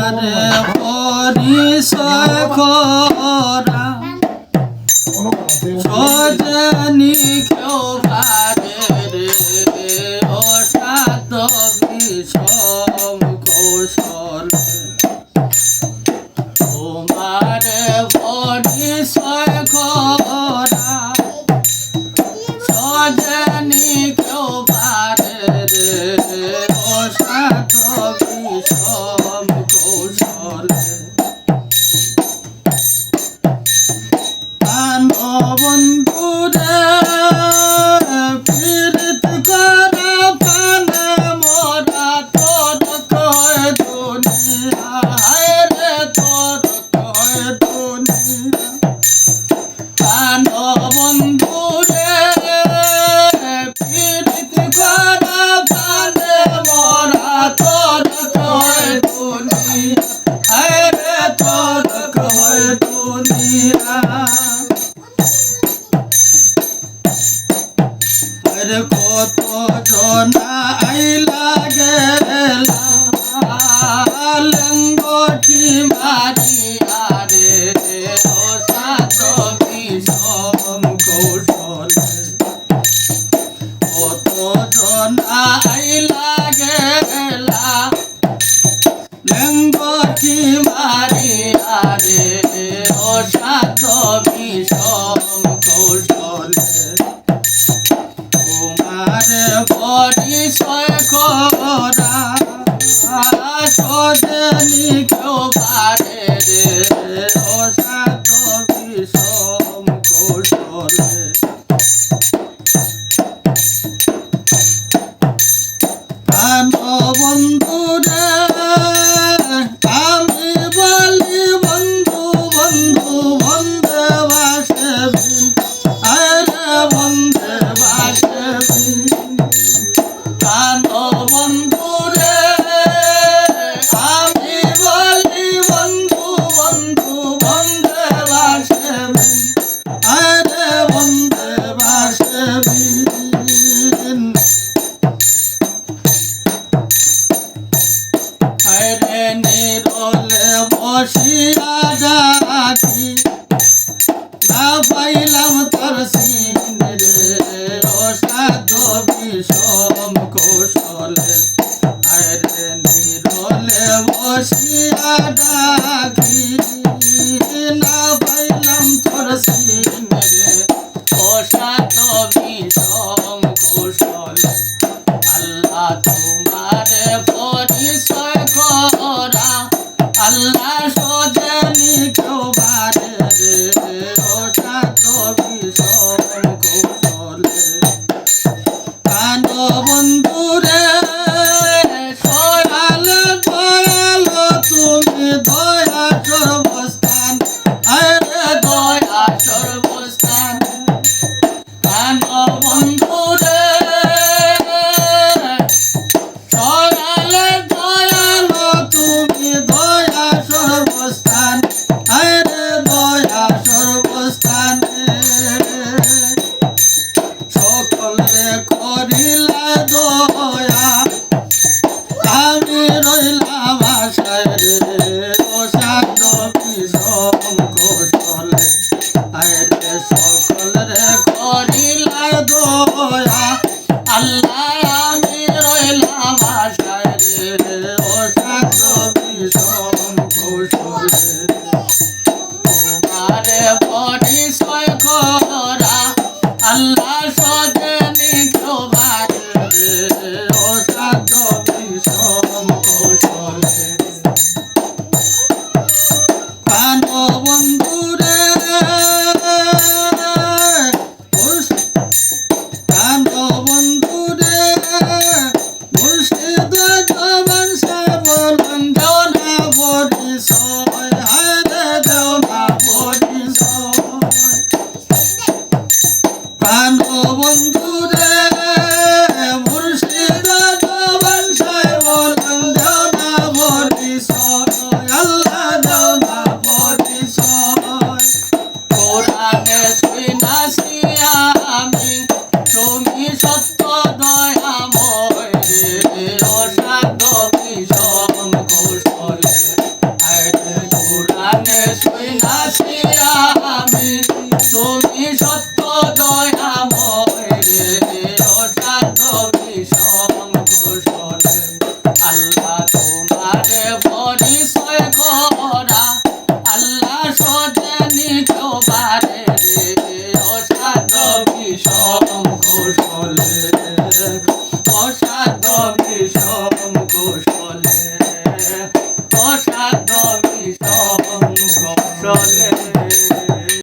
তোমারে পরিচয় করা সজনী কেউ পারে রে অসাধ্য বিষম কৌশলে তোমারে পরিচয় করা সজনী কেউ পারে রে অসাধ্য বিষম কৌশলে বন্ধুরে পীড়িত করা পানে মোরা তোর কয় দুনিয়া হায় রে তোর কয় দুনিয়া কান বন্ধুরে পীড়িত করা পানে মোরা তোর কয় দুনিয়া হায় রে তোর কয় দুনিয়া কত জনা আইলা গেলা লঙ্গটি মারিয়া রে অসাধ বিষম কৌশলে কত জনা আইলা গেলা লঙ্গটি মারিয়া রে অসাধ বিষম কৌশলে তোমারে পরিচয় করা সজনী কেউ পারে রে অসাধ্য বিষম কৌশলে কান বন্ধুরে আমি বলি বন্ধু বন্ধু বন্ধে বাসে বিন আরে বন্ধে বাসে কান বন্ধুরে আমি বলি বন্ধু বন্ধু বন্ধে বাসে আরে বন্ধে বাসে আরে নিরলে বসিয়া ডাকি না পাইলাম তোর সিন রে অসাধ্য বিষম কৌশলে আরে নিরলে বসিয়া ডাকি না পাইলাম তোর সিন রে অসাধ্য বিষম কৌশলে আল্লাহ তোমারে পরিচয় করা আল্লাহ সজনী কেউ পারে রে অসাধ্য বিষম কৌশলে কান বন্ধুরে সয়াল দয়াল তুমি দয়া সর্বস্থান আরে দয়া সর্বস্থান কান বন্ধুরে সয়াল দয়াল তুমি দয়া সর্বস্থান আরে দয়া সর্বস্থান সকলে করিলা দয়া আমি রইলাম আশায় রে অসাধ্য বিষম কৌশলে আরে সকলে করিলা দয়া আল্লাহ আমি রইলাম আশায় রে অসাধ্য বিষম কৌশলে তোমারে পরিচয় করা আল্লাহ সজনী কেউ পারে রে অসাধ্য বিষম কৌশলে কান বন্ধুরে কান বন্ধুরে মুর্শিদ জবান সে বলুন দেও না পরিচয় হায় রে দেও না পরিচয় কান বন্ধুরে মুর্শিদ জবান সে বলুন দেও না পরিচয় আল্লাহ দেও না পরিচয় কোরআনে শুনাছি আমি তুমি সত্য দয়াময় রে অসাধ্য বিষম কৌশলে অসাধ্য বিষয়